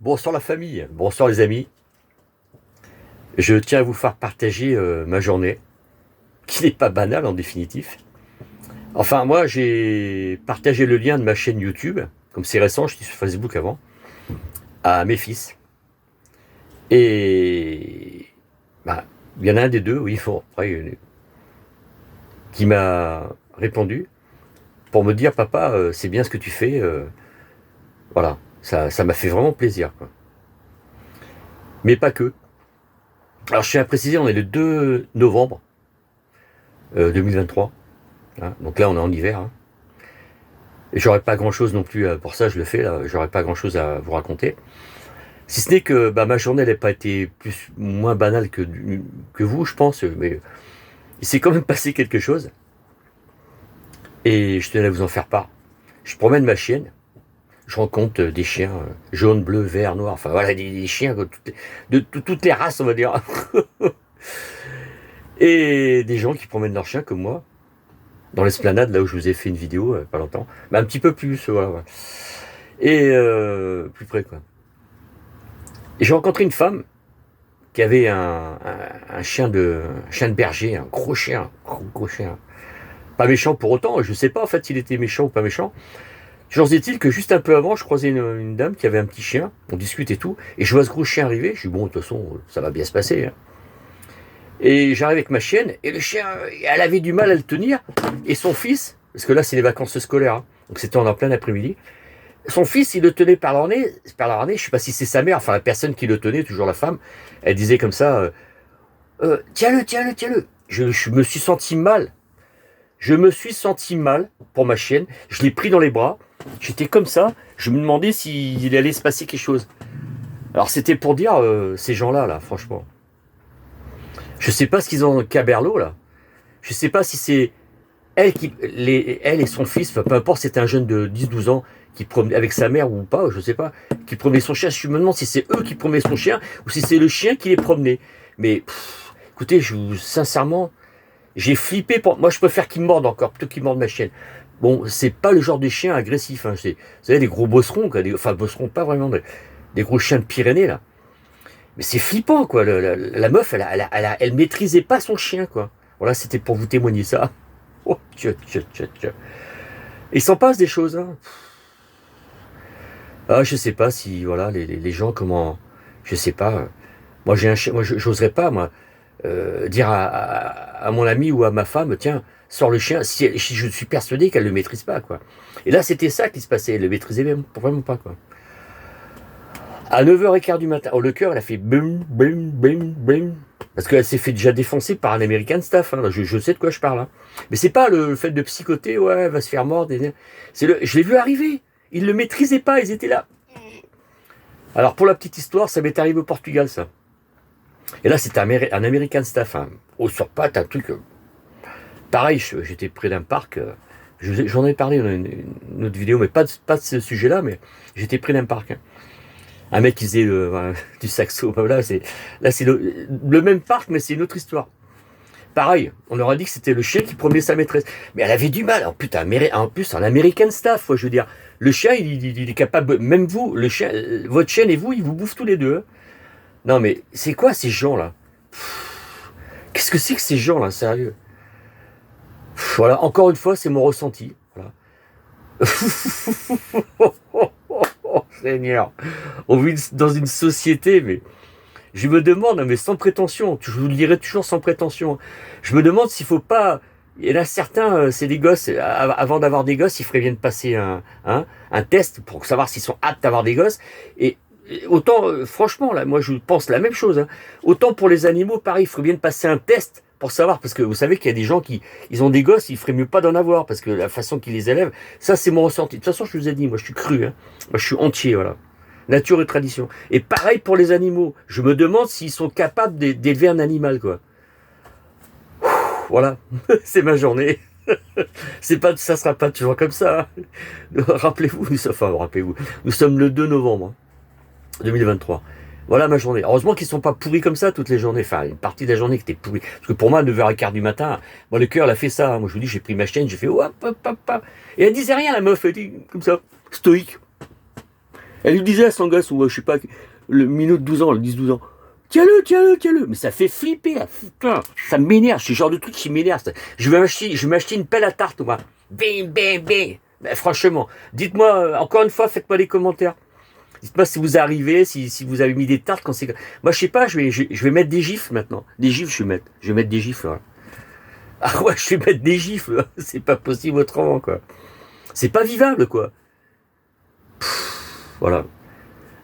Bonsoir la famille, bonsoir les amis. Je tiens à vous faire partager ma journée, qui n'est pas banale en définitif. Enfin, moi, j'ai partagé le lien de ma chaîne YouTube, comme c'est récent, j'étais sur Facebook avant, à mes fils. Et bah, il y en a un des deux, oui, qui m'a répondu pour me dire, papa, c'est bien ce que tu fais. Voilà, ça m'a fait vraiment plaisir, quoi. Mais pas que. Alors, je tiens à préciser, on est le 2 novembre 2023. Hein. Donc là, on est en hiver. Hein. Et j'aurais pas grand chose non plus pour ça, je le fais là. J'aurais pas grand chose à vous raconter. Si ce n'est que ma journée n'a pas été moins banale que vous, je pense. Mais il s'est quand même passé quelque chose. Et je tenais à vous en faire part. Je promène ma chienne. Je rencontre des chiens jaunes, bleus, verts, noirs. Enfin voilà, des chiens de toutes les races, on va dire. Et des gens qui promènent leurs chiens comme moi. Dans l'esplanade, là où je vous ai fait une vidéo, pas longtemps. Mais un petit peu plus, voilà. Ouais. Et plus près, quoi. Et j'ai rencontré une femme qui avait un chien de berger, un gros chien. Pas méchant pour autant, je sais pas en fait s'il était méchant ou pas méchant. Toujours est-il que juste un peu avant, je croisais une dame qui avait un petit chien, on discute et tout, et je vois ce gros chien arriver, je dis bon, de toute façon, ça va bien se passer. Hein. Et j'arrive avec ma chienne, et le chien, elle avait du mal à le tenir, et son fils, parce que là c'est les vacances scolaires, hein, donc c'était en plein après-midi, son fils, il le tenait par la harnais, je sais pas si c'est sa mère, enfin la personne qui le tenait, toujours la femme, elle disait comme ça, tiens-le, tiens-le, tiens-le. Je me suis senti mal. Je me suis senti mal pour ma chienne. Je l'ai pris dans les bras. J'étais comme ça. Je me demandais s'il allait se passer quelque chose. Alors c'était pour dire, ces gens-là, là, franchement. Je sais pas ce qu'ils ont caberlo, là. Je sais pas si c'est elle et son fils, enfin, peu importe, c'était un jeune de 10-12 ans qui promenait avec sa mère ou pas, je sais pas, qui promenait son chien. Je me demande si c'est eux qui promenaient son chien ou si c'est le chien qui les promenait. Mais écoutez, sincèrement, j'ai flippé. Moi, je préfère qu'ils me mordent encore plutôt qu'ils mordent ma chienne. Bon, c'est pas le genre de chien agressif. Hein. Vous savez, des gros bosserons, quoi, enfin bosserons pas vraiment, des gros chiens de Pyrénées là. Mais c'est flippant, quoi. La meuf, elle maîtrisait pas son chien, quoi. Voilà, c'était pour vous témoigner ça. Oh, tcha. Il s'en passe des choses, hein. Ah, je sais pas si, voilà, les gens, comment. Je sais pas. Moi, j'ai un chien. Moi, j'oserais pas, moi, dire à mon ami ou à ma femme, tiens, sors le chien, si je suis persuadé qu'elle le maîtrise pas, quoi. Et là, c'était ça qui se passait. Elle le maîtrisait même, vraiment pas, quoi. À 9h15 du matin, oh, le cœur, elle a fait boum, boum, boum, boum. Parce qu'elle s'est fait déjà défoncer par un American Staff. Hein. Je sais de quoi je parle. Hein. Mais c'est pas le fait de psychoter, ouais, elle va se faire mordre. Je l'ai vu arriver. Ils le maîtrisaient pas, ils étaient là. Alors pour la petite histoire, ça m'est arrivé au Portugal, ça. Et là, c'était un American Staff. Hein. Haut sur pattes, un truc. Pareil, j'étais près d'un parc. J'en ai parlé dans une autre vidéo, mais pas de ce sujet-là, mais j'étais près d'un parc. Hein. Un mec qui faisait du saxo. Là, c'est le même parc, mais c'est une autre histoire. Pareil, on leur a dit que c'était le chien qui promenait sa maîtresse. Mais elle avait du mal. En plus, un American Staff, je veux dire. Le chien, il est capable, même vous, le chien, votre chienne et vous, ils vous bouffent tous les deux. Hein. Non, mais c'est quoi ces gens-là? Qu'est-ce que c'est que ces gens-là, sérieux? Voilà, encore une fois, c'est mon ressenti. Voilà. Oh, Seigneur, on vit dans une société, mais je me demande, mais sans prétention, je vous le dirai toujours sans prétention, je me demande s'il faut pas. Il y en a certains, c'est des gosses, avant d'avoir des gosses, ils feraient bien de passer un test pour savoir s'ils sont aptes à avoir des gosses. Et autant, franchement, là, moi je pense la même chose. Hein. Autant pour les animaux, pareil, il ferait bien de passer un test pour savoir, parce que vous savez qu'il y a des gens ils ont des gosses, il ferait mieux pas d'en avoir, parce que la façon qu'ils les élèvent, ça c'est mon ressenti. De toute façon, je vous ai dit, moi je suis cru, hein. Moi je suis entier, voilà. Nature et tradition. Et pareil pour les animaux. Je me demande s'ils sont capables d'élever un animal, quoi. Voilà, c'est ma journée. Ça sera pas toujours comme ça. Hein. Rappelez-vous, nous sommes le 2 novembre 2023. Voilà ma journée. Heureusement qu'ils sont pas pourris comme ça toutes les journées. Enfin, une partie de la journée qui était pourrie. Parce que pour moi, 9h15 du matin, moi le cœur, elle a fait ça. Moi je vous dis, j'ai pris ma chaîne, j'ai fait hop, hop, hop, hop. Et elle disait rien, la meuf, elle dit comme ça, stoïque. Elle lui disait à son gosse, ou je sais pas, le minot de 12 ans, le 10-12 ans, tiens-le, tiens-le, tiens-le. Mais ça fait flipper, là. Putain, ça m'énerve, ce genre de truc qui m'énerve. Je vais m'acheter une pelle à tarte, moi. Bing, bing, bing. Ben, franchement, dites-moi, encore une fois, faites-moi les commentaires. Dites-moi si vous arrivez, si vous avez mis des tartes quand c'est. Moi, je sais pas, je vais mettre des gifles maintenant. Des gifles, je vais mettre des gifles. Là. Ah ouais, je vais mettre des gifles. Là. C'est pas possible autrement, quoi. C'est pas vivable, quoi. Voilà.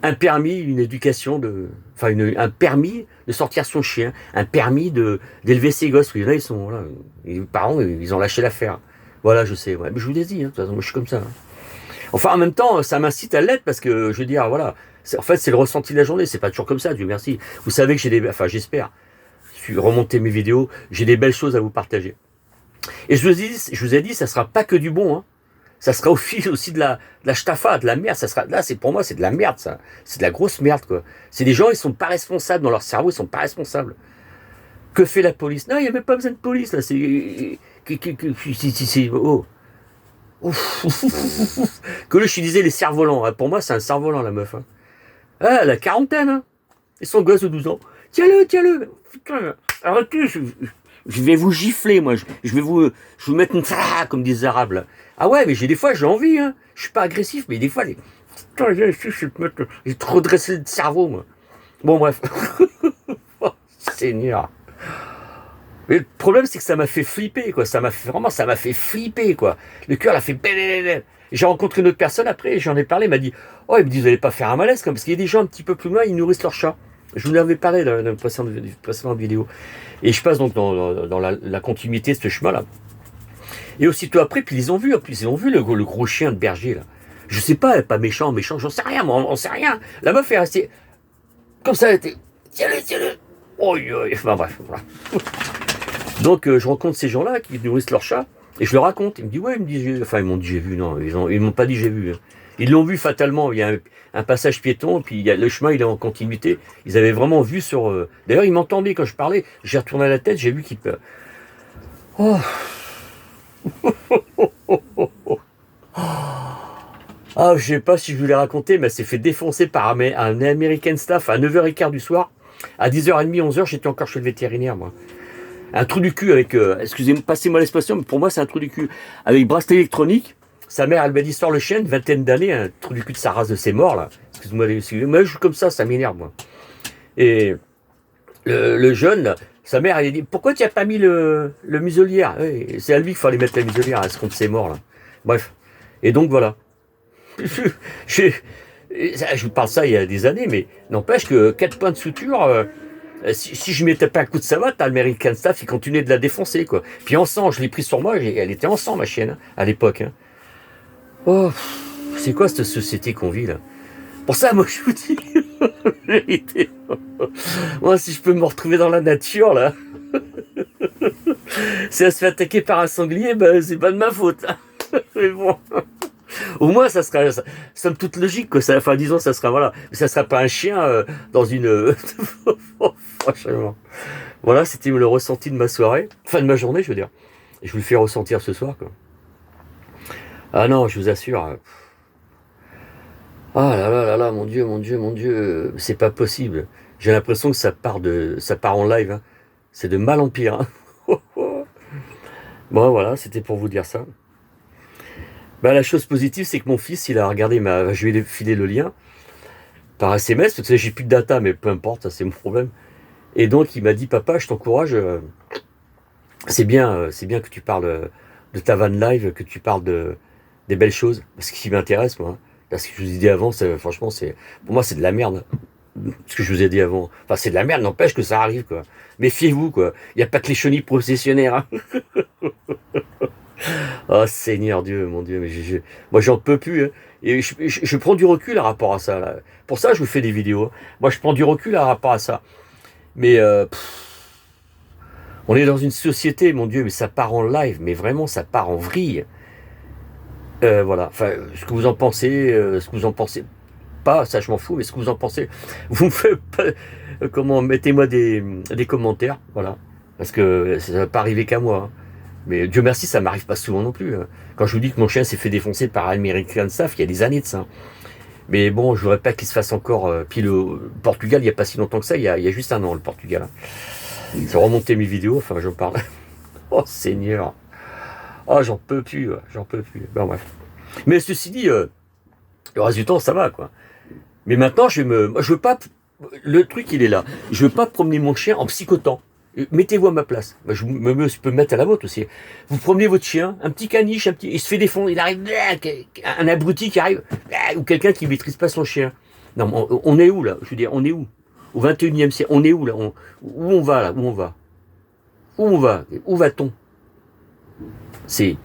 Un permis, une éducation de. Enfin, un permis de sortir son chien. Un permis d'élever ses gosses. Oui, là, ils sont. Voilà, les parents, ils ont lâché l'affaire. Voilà, je sais. Ouais. Mais je vous l'ai dit, hein, de toute façon, moi, je suis comme ça. Hein. Enfin, en même temps, ça m'incite à l'être parce que, je veux dire, voilà. En fait, c'est le ressenti de la journée. C'est pas toujours comme ça, Dieu merci. Vous savez que j'ai des. Enfin, j'espère. Je suis remonté mes vidéos. J'ai des belles choses à vous partager. Et je vous ai dit, ça sera pas que du bon, hein. Ça sera aussi de la staffa, de la merde. Ça sera, là, pour moi, c'est de la merde, ça. C'est de la grosse merde, quoi. C'est des gens, ils sont pas responsables dans leur cerveau, ils sont pas responsables. Que fait la police? Non, il n'y a même pas besoin de police, là. Oh. Que je disais les cerfs-volants. Pour moi, c'est un cerf-volant, la meuf. Hein. Ah, la quarantaine, hein. Et son gosse de 12 ans. Tiens-le, tiens-le. Putain, arrêtez, je vais vous gifler, moi. Je vais vous mettre une comme disent les Arabes, là. Ah ouais, mais des fois, j'ai envie, hein. Je suis pas agressif, mais des fois, putain, j'ai trop dressé le cerveau, moi. Bon, bref. Oh, Seigneur. Mais le problème, c'est que ça m'a fait flipper, quoi. Ça m'a fait flipper, quoi. Le cœur l'a fait belle. J'ai rencontré une autre personne après, j'en ai parlé, il m'a dit, oh, il me dit, vous n'allez pas faire un malaise, comme, parce qu'il y a des gens un petit peu plus loin, ils nourrissent leur chat. Je vous en avais parlé dans une précédente vidéo. Et je passe donc dans la continuité de ce chemin-là. Et aussitôt après, puis ils ont vu le gros chien de berger, là. Je sais pas, pas méchant, j'en sais rien, moi, on sait rien. La meuf est restée, comme ça, elle était, tiens-le. Oh, enfin bref, voilà. Donc je rencontre ces gens-là qui nourrissent leur chat, et je leur raconte. Ils me disent, ouais, ils m'ont dit j'ai vu, non, ils m'ont pas dit j'ai vu. Ils l'ont vu fatalement, il y a un passage piéton, puis le chemin il est en continuité. Ils avaient vraiment vu sur... D'ailleurs, ils m'entendaient quand je parlais, j'ai retourné la tête, j'ai vu qu'ils... Oh. Ah, je sais pas si je vous l'ai raconté, mais elle s'est fait défoncer par un American Staff à 9h15 du soir. À 10h30, 11h, j'étais encore chez le vétérinaire, moi. Un trou du cul avec... excusez-moi, passez-moi l'expression, mais pour moi, c'est un trou du cul. Avec bracelet électronique. Sa mère, elle m'a dit, sors le chien, une vingtaine d'années, un trou du cul de sa race de ses morts, là. Excusez-moi, moi, je suis comme ça m'énerve, moi. Et le jeune, là, sa mère, elle a dit, pourquoi tu n'as pas mis le muselière? Oui, c'est à lui qu'il fallait mettre la muselière, à ce compte ses morts, là. Bref. Et donc, voilà. Je vous parle ça il y a des années, mais n'empêche que 4 points de suture, si je mettais pas un coup de savate, l'American Staff, il continuait de la défoncer, quoi. Puis en sang, je l'ai pris sur moi, elle était en sang, ma chienne, hein, à l'époque. Hein. Oh, c'est quoi cette société qu'on vit, là? Pour ça, moi, je vous dis, vérité. Moi, si je peux me retrouver dans la nature, là, si elle se fait attaquer par un sanglier, ben, c'est pas de ma faute. Hein. Mais bon... Au moins, ça sera, somme toute logique, quoi. Enfin, disons, ça sera, voilà. Ça sera pas un chien dans une. Franchement. Voilà, c'était le ressenti de ma soirée. Enfin, de ma journée, je veux dire. Et je vous le fais ressentir ce soir, quoi. Ah non, je vous assure. Ah là, mon Dieu. C'est pas possible. J'ai l'impression que ça part en live. Hein. C'est de mal en pire. Hein. Bon, voilà, c'était pour vous dire ça. Bah, la chose positive, c'est que mon fils, il a regardé je lui ai filé le lien par SMS, parce que j'ai plus de data, mais peu importe, ça c'est mon problème. Et donc, il m'a dit, papa, je t'encourage, c'est bien que tu parles de ta van live, que tu parles des belles choses, parce que ce qui m'intéresse, moi, parce que je vous ai dit avant, franchement, pour moi, c'est de la merde. Ce que je vous ai dit avant. Enfin, c'est de la merde, n'empêche que ça arrive, quoi. Méfiez-vous, quoi. Il n'y a pas que les chenilles processionnaires, hein. Oh Seigneur Dieu, mon Dieu, mais moi j'en peux plus. Hein. Et je prends du recul à rapport à ça. Là. Pour ça, je vous fais des vidéos. Moi, je prends du recul à rapport à ça. Mais on est dans une société, mon Dieu, mais ça part en live, mais vraiment, ça part en vrille. Voilà. Enfin, ce que vous en pensez, pas, ça je m'en fous, mais ce que vous en pensez, vous me faites mettez-moi des commentaires, voilà. Parce que ça ne va pas arriver qu'à moi. Hein. Mais Dieu merci, ça m'arrive pas souvent non plus. Hein. Quand je vous dis que mon chien s'est fait défoncer par un American Staff, il y a des années de ça. Mais bon, je voudrais pas qu'il se fasse encore... puis le Portugal, il n'y a pas si longtemps que ça, il y a juste un an, le Portugal. J'ai remonté mes vidéos, enfin, j'en parle. Oh, Seigneur. Oh, j'en peux plus, j'en peux plus. Bon, bref. Mais ceci dit, le reste du temps, ça va, quoi. Mais maintenant, je veux pas... Le truc, il est là. Je veux pas promener mon chien en psychotant. Mettez-vous à ma place. Je peux me mettre à la vôtre aussi. Vous promenez votre chien, un petit caniche, il se fait défendre, il arrive, un abruti qui arrive, ou quelqu'un qui maîtrise pas son chien. Non, on est où là? Je veux dire, on est où? Au 21e siècle, on est où là? Où on va là? Où on va? Où on va? Où va-t-on? C'est...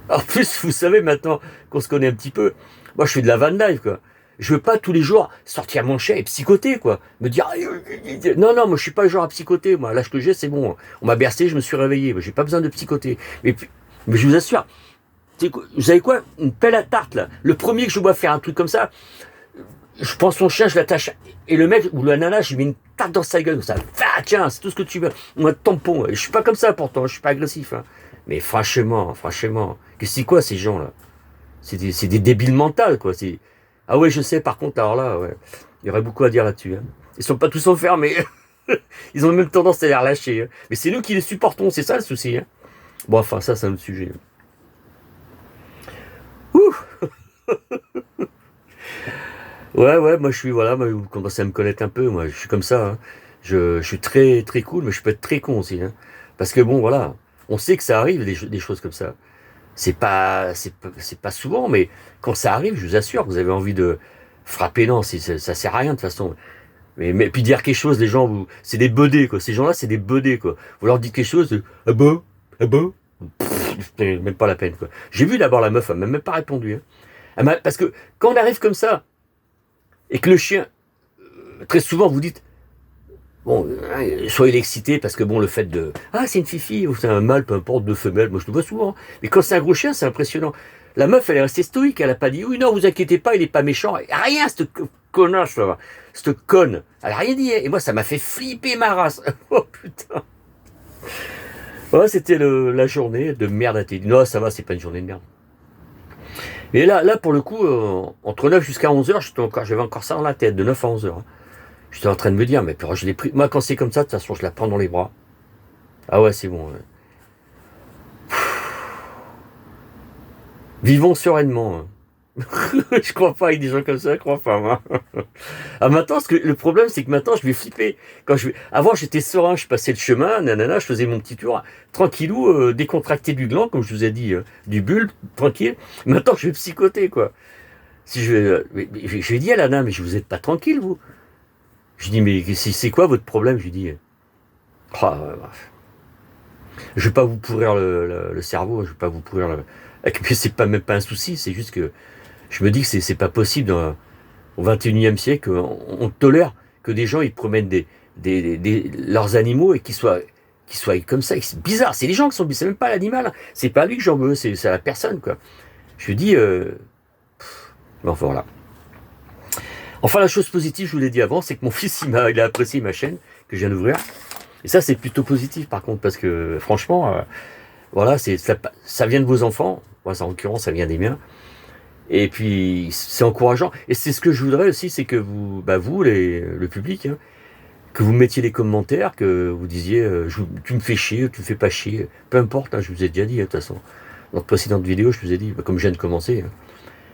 En plus, vous savez maintenant qu'on se connaît un petit peu, moi je fais de la van life, quoi. Je veux pas tous les jours sortir mon chien et psychoter, quoi. Me dire, non, non, moi je suis pas le genre à psychoter, moi. L'âge que j'ai, c'est bon. On m'a bercé, je me suis réveillé. J'ai pas besoin de psychoter. Mais je vous assure, vous savez quoi? Une pelle à tarte, là. Le premier que je vois faire un truc comme ça, je prends son chien, je l'attache. Et le mec, ou la nana, je lui mets une tarte dans sa gueule, comme ça. Ah, tiens, c'est tout ce que tu veux. Moi, tampon. Je suis pas comme ça, pourtant. Je suis pas agressif, hein. Mais franchement, c'est quoi ces gens-là? C'est des débiles mentales, quoi. Ah ouais, je sais, par contre, alors là, ouais, il y aurait beaucoup à dire là-dessus. Hein. Ils sont pas tous enfermés. Ils ont même tendance à les relâcher. Hein. Mais c'est nous qui les supportons, c'est ça le souci. Hein. Bon, enfin, ça, c'est un autre sujet. Ouh. Ouais, moi, moi, vous commencez à me connaître un peu. Moi, je suis comme ça. Hein. Je suis très, très cool, mais je peux être très con aussi. Hein. Parce que bon, voilà, on sait que ça arrive, des choses comme ça. C'est pas souvent, mais quand ça arrive, je vous assure, vous avez envie de frapper. Non, ça sert à rien de toute façon. Mais puis dire quelque chose, les gens, c'est des bedés, quoi. Ces gens-là, c'est des bedés, quoi. Vous leur dites quelque chose, ah bon, ah bon, même pas la peine, quoi. J'ai vu d'abord la meuf, elle m'a même pas répondu. Hein. Parce que quand on arrive comme ça et que le chien, très souvent, vous dites, bon, soyez excité parce que bon, le fait de c'est une fifi ou c'est un mâle, peu importe, deux femelles, moi je le vois souvent. Mais quand c'est un gros chien, c'est impressionnant. La meuf, elle est restée stoïque, elle a pas dit oui, non, vous inquiétez pas, il est pas méchant. Rien, cette connasse là, cette conne. Elle a rien dit. Et moi, ça m'a fait flipper ma race. Oh putain. Ouais, c'était la journée de merde à télé. Non, ça va, c'est pas une journée de merde. Et là pour le coup, entre 9 jusqu'à 11h, j'avais encore ça dans la tête, de 9 à 11h. Hein. J'étais en train de me dire, mais puis je l'ai pris. Moi, quand c'est comme ça, de toute façon, je la prends dans les bras. Ah ouais, c'est bon. Ouais. Vivons sereinement. Hein. Je crois pas avec des gens comme ça, je crois pas, moi. Ah, maintenant, le problème, c'est que maintenant, je vais flipper. Avant, j'étais serein, je passais le chemin, nanana, je faisais mon petit tour, tranquillou, décontracté du gland, comme je vous ai dit, du bulbe, tranquille. Maintenant, je vais psychoter, quoi. Si je vais dire à la nana, mais vous êtes pas tranquille, vous? Je dis, mais c'est quoi votre problème? Je lui dis, je vais pas vous pourrir le cerveau, je vais pas vous pourrir le... Mais c'est pas même pas un souci, c'est juste que je me dis que c'est pas possible au 21e siècle, on tolère que des gens ils promènent leurs animaux et qu'ils soient comme ça. C'est bizarre, c'est les gens qui sont bizarres, c'est même pas l'animal, hein. C'est pas lui que j'en veux, c'est la personne, quoi. Je lui dis, bon, voilà. Enfin, la chose positive, je vous l'ai dit avant, c'est que mon fils, il a apprécié ma chaîne que je viens d'ouvrir. Et ça, c'est plutôt positif, par contre, parce que, franchement, voilà, ça vient de vos enfants. Moi, en l'occurrence, ça vient des miens. Et puis, c'est encourageant. Et c'est ce que je voudrais aussi, c'est que vous, le public, hein, que vous mettiez les commentaires, que vous disiez, tu me fais chier, tu me fais pas chier. Peu importe, hein, je vous ai déjà dit, hein, de toute façon. Dans de précédentes vidéos, je vous ai dit, comme je viens de commencer, hein.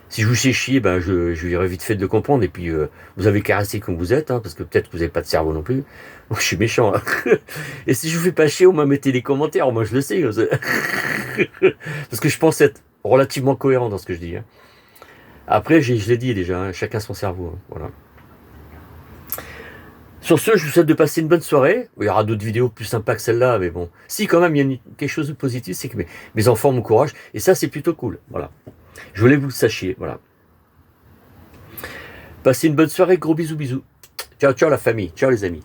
Si je vous fais chier, je irai vite fait de le comprendre. Et puis, vous avez caressé comme vous êtes, hein, parce que peut-être que vous n'avez pas de cerveau non plus. Donc, je suis méchant. Hein. Et si je vous fais pas chier, au moins mettez les commentaires. Moi, je le sais. Parce que je pense être relativement cohérent dans ce que je dis. Hein. Après, je l'ai dit déjà, hein, chacun son cerveau. Hein, voilà. Sur ce, je vous souhaite de passer une bonne soirée. Il y aura d'autres vidéos plus sympas que celle-là, mais bon. Si, quand même, il y a quelque chose de positif, c'est que mes enfants m'encouragent. Et ça, c'est plutôt cool. Voilà. Je voulais que vous le sachiez, voilà. Passez une bonne soirée, gros bisous. Ciao, ciao la famille, ciao les amis.